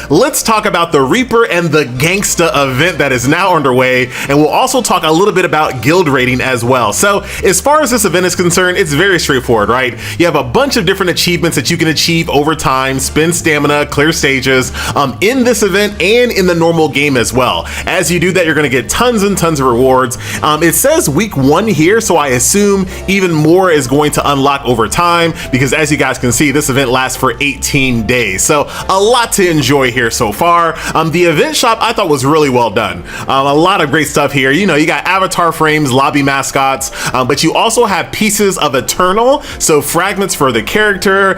Let's talk about the Reaper and the Gangsta event that is now underway, and we'll also talk a little bit about guild rating as well. So as far as this event is concerned, it's very straightforward, right? You have a bunch of different achievements that you can achieve over time, spend stamina, clear stages in this event and in the normal game as well. As you do that, you're going to get tons and tons of rewards. It says week 1 here, so I assume even more is going to unlock over time, because as you guys can see, this event lasts for 18 days. So a lot to enjoy here so far. The event shop I thought was really well done. A lot of great stuff here. You know, you got avatar frames, lobby mascots, but you also have pieces of Eternal, so fragments for the character,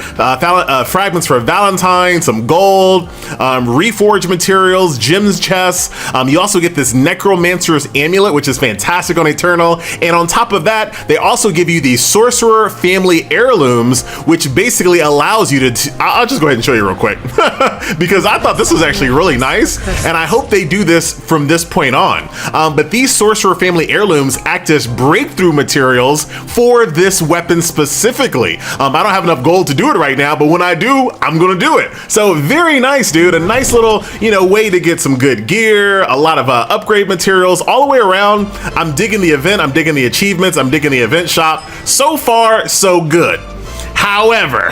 fragments for Valentine, some gold, reforged materials, gems chests. You also get this Necromancer's amulet, which is fantastic on Eternal, and on top of that, they also give you the Sorcerer family heirlooms, which basically allows you to I'll just go ahead and show you real quick because I thought this was actually really nice, and I hope they do this from this point on. But these Sorcerer family heirlooms act as breakthrough materials for this weapon specifically. I don't have enough gold to do it right now, but when I do, I'm gonna do it. So very nice, dude. A nice little, you know, way to get some good gear, a lot of upgrade materials all the way around. I'm digging the event, I'm digging the achievements, I'm digging the event shop. So far, so good. However,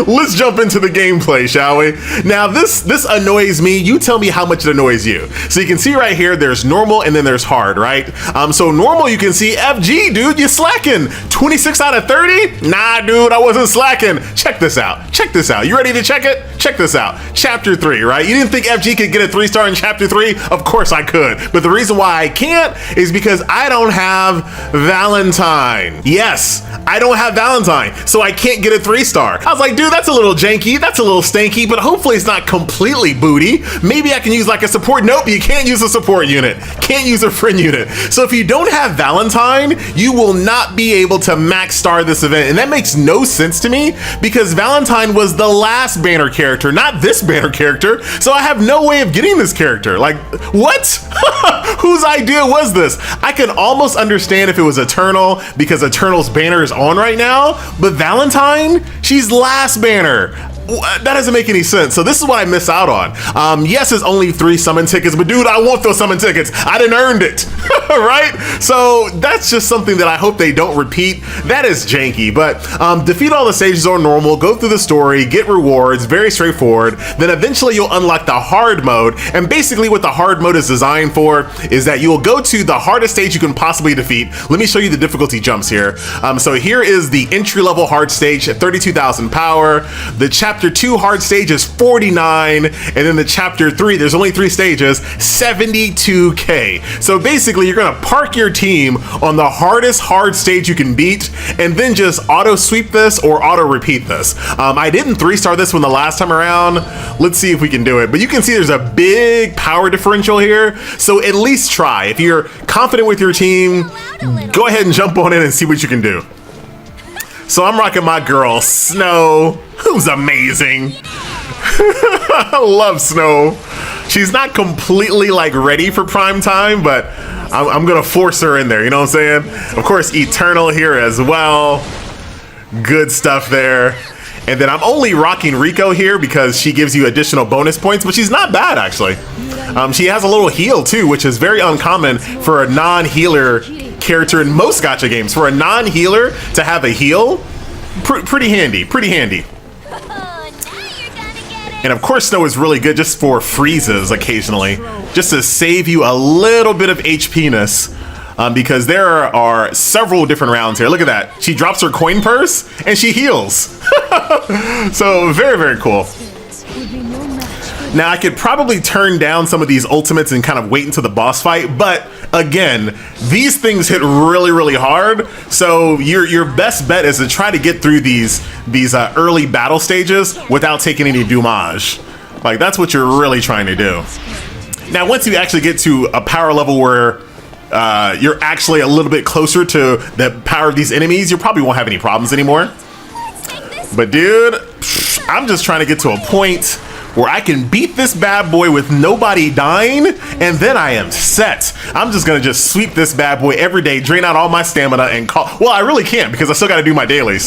let's jump into the gameplay, shall we? Now, this annoys me. You tell me how much it annoys you. So you can see right here, there's normal and then there's hard, right? So normal, you can see FG, dude, you slacking. 26 out of 30? Nah, dude, I wasn't slacking. Check this out. Check this out. You ready to check it? Check this out. Chapter 3, right? You didn't think FG could get a 3-star in Chapter 3? Of course I could. But the reason why I can't is because I don't have Valentine. Yes, I don't have Valentine. So I can't get a 3-star. I was like, dude, that's a little janky, that's a little stanky, but hopefully it's not completely booty. Maybe I can use like a support. Nope, you can't use a support unit. Can't use a friend unit. So if you don't have Valentine, you will not be able to max star this event. And that makes no sense to me because Valentine was the last banner character, not this banner character. So I have no way of getting this character. Like, what? Whose idea was this? I can almost understand if it was Eternal because Eternal's banner is on right now, but Valentine, she's last banner. That doesn't make any sense. So this is what I miss out on. Yes, it's only 3 summon tickets, but dude, I want those summon tickets. I didn't earned it, right? So that's just something that I hope they don't repeat. That is janky, but defeat all the stages on normal, go through the story, get rewards, very straightforward. Then eventually you'll unlock the hard mode. And basically what the hard mode is designed for is that you will go to the hardest stage you can possibly defeat. Let me show you the difficulty jumps here. So here is the entry-level hard stage at 32,000 power. The Chapter 2 hard stage is 49, and then the Chapter 3, there's only 3 stages, 72k. So basically, you're gonna park your team on the hardest hard stage you can beat, and then just auto sweep this or auto repeat this. I didn't 3-star this one the last time around. Let's see if we can do it. But you can see there's a big power differential here, so at least try. If you're confident with your team, go ahead and jump on in and see what you can do. So I'm rocking my girl, Snow, who's amazing. I love Snow. She's not completely like ready for prime time, but I'm gonna force her in there, you know what I'm saying? Of course, Eternal here as well. Good stuff there. And then I'm only rocking Rico here because she gives you additional bonus points, but she's not bad actually. She has a little heal too, which is very uncommon for a non-healer character in most gacha games. For a non-healer to have a heal, pretty handy, pretty handy. And of course Snow is really good just for freezes occasionally, just to save you a little bit of HP-ness. Because there are several different rounds here. Look at that. She drops her coin purse and she heals. So very, very cool. Now I could probably turn down some of these ultimates and kind of wait until the boss fight, but again, these things hit really, really hard. So your best bet is to try to get through these early battle stages without taking any damage. Like that's what you're really trying to do. Now, once you actually get to a power level where you're actually a little bit closer to the power of these enemies, you probably won't have any problems anymore. But dude, I'm just trying to get to a point where I can beat this bad boy with nobody dying, and then I am set. I'm just gonna just sweep this bad boy every day, drain out all my stamina, and call. Well, I really can't because I still gotta do my dailies.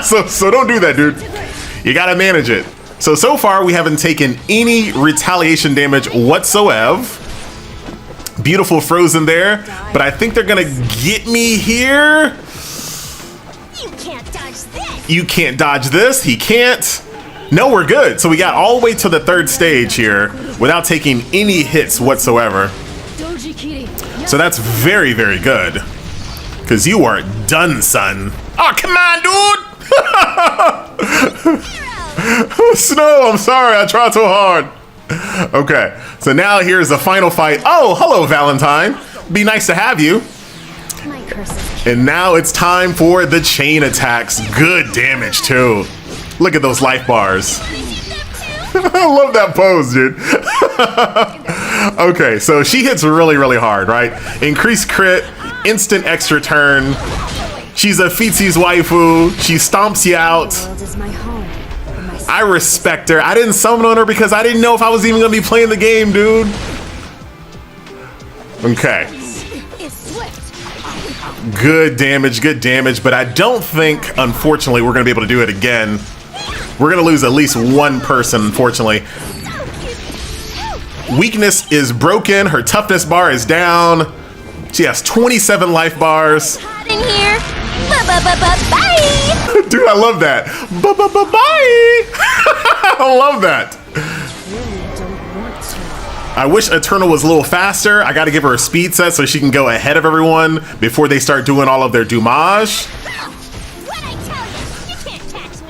so don't do that, dude. You gotta manage it. So far we haven't taken any retaliation damage whatsoever. Beautiful frozen there, but I think they're gonna get me here. You can't dodge this. You can't dodge this. He can't. No, we're good. So we got all the way to the third stage here without taking any hits whatsoever. So that's very, very good. Because you are done, son. Oh, come on, dude! Snow, I'm sorry. I tried so hard. Okay, so now here's the final fight. Oh, hello, Valentine. Be nice to have you. My curses. And now it's time for the chain attacks. Good damage, too. Look at those life bars. I love that pose, dude. Okay, so she hits really, really hard, right? Increased crit, instant extra turn. She's a Fitzy's waifu. She stomps you out. I respect her. I didn't summon on her because I didn't know if I was even gonna be playing the game, dude. Okay. Good damage, but I don't think, unfortunately, we're gonna be able to do it again. We're gonna lose at least one person, unfortunately. Weakness is broken, her toughness bar is down. She has 27 life bars. Hot in here. Bye. Dude, I love that. Bye. I love that. I wish Eternal was a little faster. I gotta give her a speed set so she can go ahead of everyone before they start doing all of their dommage. What I tell you can't catch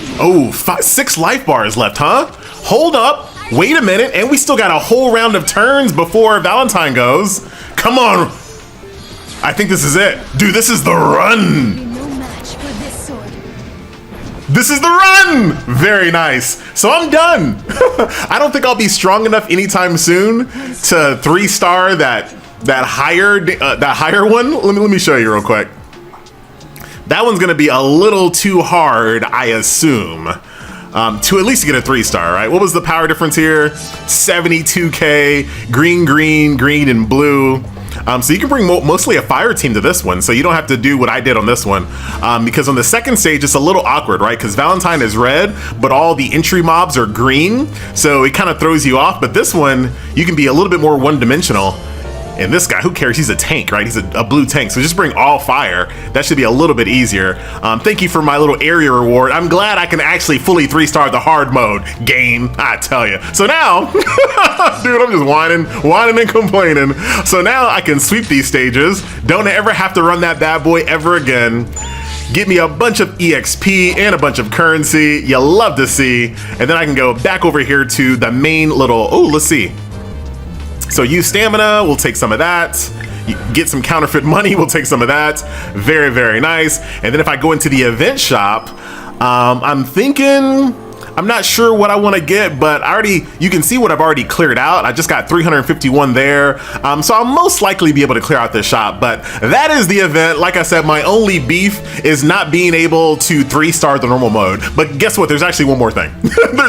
me. Oh, 6 life bars left, huh? Hold up. Wait a minute. And we still got a whole round of turns before Valentine goes. Come on. I think this is it. Dude, this is the run. This is the run! Very nice. So I'm done. I don't think I'll be strong enough anytime soon to 3-star that higher one. Let me show you real quick. That one's gonna be a little too hard, I assume, to at least get a 3-star, right? What was the power difference here? 72K, green, and blue. So you can bring mostly a fire team to this one, so you don't have to do what I did on this one. Because on the second stage, it's a little awkward, right? Because Valentine is red, but all the entry mobs are green, so it kind of throws you off. But this one, you can be a little bit more one-dimensional. And this guy, who cares? He's a tank, right? He's a blue tank, so just bring all fire. That should be a little bit easier. Thank you for my little area reward. I'm glad I can actually fully 3-star the hard mode game, I tell you. So now, dude, I'm just whining and complaining. So now I can sweep these stages. Don't ever have to run that bad boy ever again. Get me a bunch of EXP and a bunch of currency. You love to see. And then I can go back over here to the main little, oh, let's see. So use stamina, we'll take some of that. You get some counterfeit money, we'll take some of that. Very, very nice. And then if I go into the event shop, I'm thinking, I'm not sure what I want to get, but you can see what I've already cleared out. I just got 351 there. So I'll most likely be able to clear out this shop, but that is the event. Like I said, my only beef is not being able to 3-star the normal mode. But guess what? There's actually one more thing.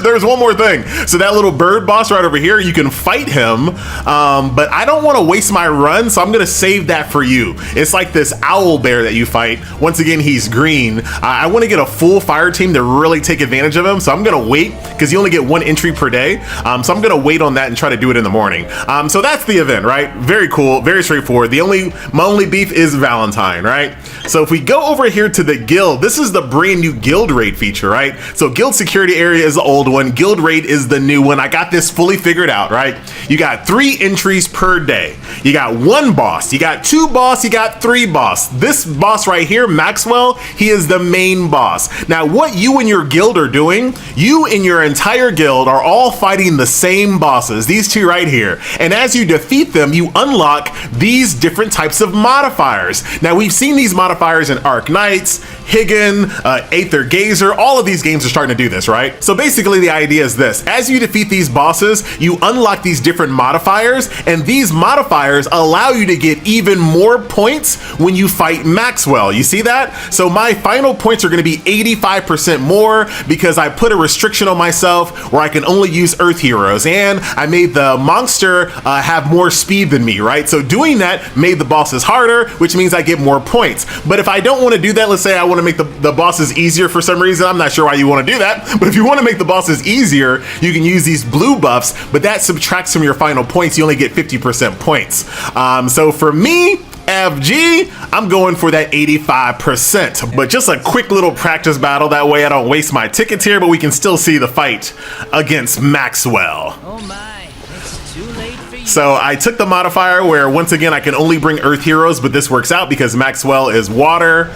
There's one more thing. So that little bird boss right over here, you can fight him, but I don't want to waste my run, so I'm going to save that for you. It's like this owl bear that you fight. Once again, he's green. I want to get a full fire team to really take advantage of him, so I'm going to wait because you only get 1 entry per day. So I'm gonna wait on that and try to do it in the morning. So that's the event, right? Very cool, very straightforward. My only beef is Valentine, right? So if we go over here to the guild, this is the brand new guild raid feature, right? So guild security area is the old one, guild raid is the new one. I got this fully figured out, right? You got 3 entries per day. You got 1 boss, you got 2 boss, you got 3 boss. This boss right here, Maxwell, he is the main boss. Now what you and your guild are doing, you and your entire guild are all fighting the same bosses, these 2 right here. And as you defeat them, you unlock these different types of modifiers. Now we've seen these modifiers in Arc Knights, Higgin, Aether Gazer, all of these games are starting to do this, right? So basically the idea is this, as you defeat these bosses, you unlock these different modifiers, and these modifiers allow you to get even more points when you fight Maxwell. You see that? So my final points are gonna be 85% more because I put a restriction on myself where I can only use Earth heroes, and I made the monster have more speed than me, right? So doing that made the bosses harder, which means I get more points. But if I don't want to do that, let's say I want to make the bosses easier for some reason. I'm not sure why you want to do that, but if you want to make the bosses easier, you can use these blue buffs, but that subtracts from your final points. You only get 50% points. So for me, FG, I'm going for that 85%. But just a quick little practice battle, that way I don't waste my tickets here, but we can still see the fight against Maxwell. Oh my, it's too late for you. So I took the modifier where once again I can only bring Earth heroes, but this works out because Maxwell is water.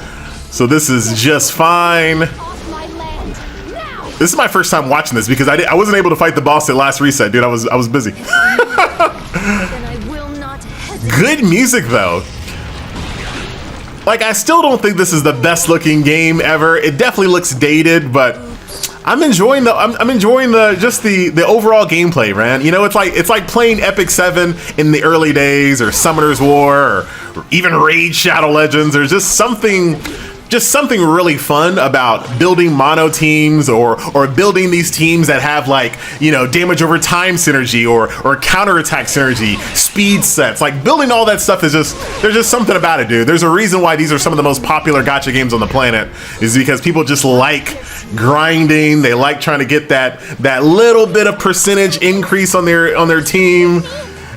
So this is just fine. Off my land. Now. This is my first time watching this because I wasn't able to fight the boss at last reset, dude. I was busy. Then I will not hesitate. Good music though. Like, I still don't think this is the best looking game ever. It definitely looks dated, but I'm enjoying the overall gameplay, man. You know, it's like playing Epic 7 in the early days, or Summoner's War, or even Raid Shadow Legends. There's just something really fun about building mono teams or building these teams that have, like, you know, damage over time synergy or counterattack synergy, speed sets. Like, building all that stuff is there's just something about it, dude. There's a reason why these are some of the most popular gacha games on the planet, is because people just like grinding. They like trying to get that little bit of percentage increase on their team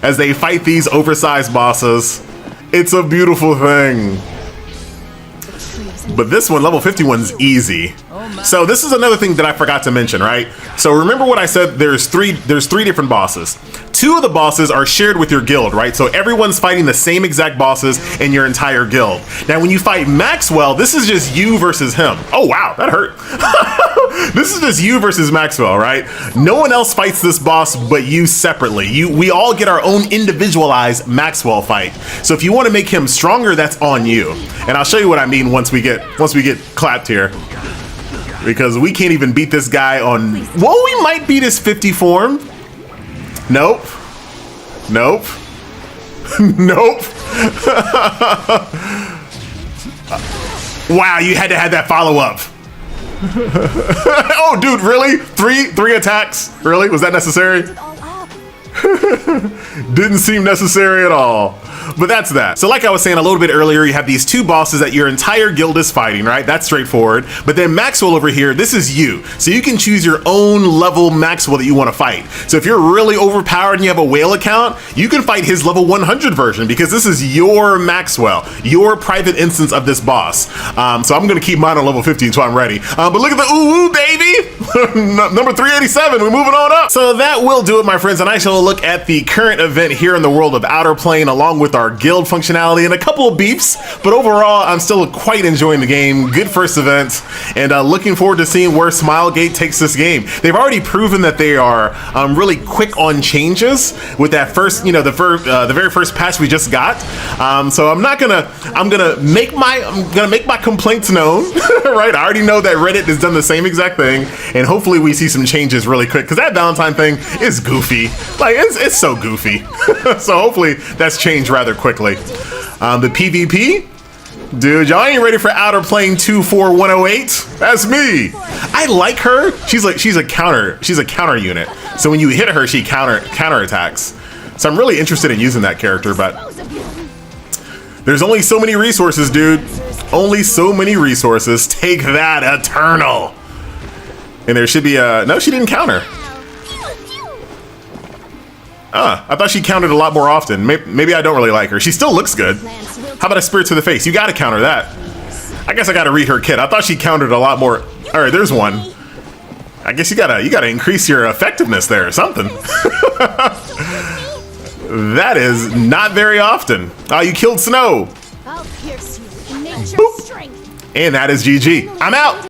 as they fight these oversized bosses. It's a beautiful thing. But this one, level 51's easy. So this is another thing that I forgot to mention, right? So remember what I said, there's three different bosses. 2 of the bosses are shared with your guild, right? So everyone's fighting the same exact bosses in your entire guild. Now when you fight Maxwell, this is just you versus him. Oh wow, that hurt. This is just you versus Maxwell, right? No one else fights this boss but you separately. We all get our own individualized Maxwell fight. So if you want to make him stronger, that's on you. And I'll show you what I mean once we get clapped here. Because we can't even beat this guy on, well, we might beat his 50 form. Nope. Nope. Nope. Wow, you had to have that follow-up. Oh, dude, really? Three attacks? Really? Was that necessary? Didn't seem necessary at all. But that's that. So like I was saying a little bit earlier, you have these 2 bosses that your entire guild is fighting, right? That's straightforward. But then Maxwell over here, this is you. So you can choose your own level Maxwell that you want to fight. So if you're really overpowered and you have a whale account, you can fight his level 100 version, because this is your Maxwell, your private instance of this boss. So I'm going to keep mine on level 50 until I'm ready. But look at the ooh, baby. Number 387, we're moving on up. So that will do it, my friends. And I shall look at the current event here in the world of Outer Plane, along with our guild functionality and a couple of beefs, but overall I'm still quite enjoying the game. Good first event, and looking forward to seeing where Smilegate takes this game. They've already proven that they are really quick on changes with that first, you know, the very first patch we just got. So I'm gonna make my complaints known. Right, I already know that Reddit has done the same exact thing, and hopefully we see some changes really quick, because that Valentine thing is goofy. Like, it's so goofy. So hopefully that's changed rather quickly. The PvP, dude, y'all ain't ready for Outer Plane 24108. That's me. I like her. She's a counter unit. So when you hit her, she counter attacks. So I'm really interested in using that character, but there's only so many resources, dude. Only so many resources. Take that, Eternal. And there should be a, no, she didn't counter. I thought she countered a lot more often. Maybe I don't really like her. She still looks good. How about a Spirit to the Face? You gotta counter that. I guess I gotta read her kit. I thought she countered a lot more. All right, there's one. I guess you gotta increase your effectiveness there or something. That is not very often. Oh, you killed Snow. I'll pierce you and make your Boop. strength. And that is GG. I'm out.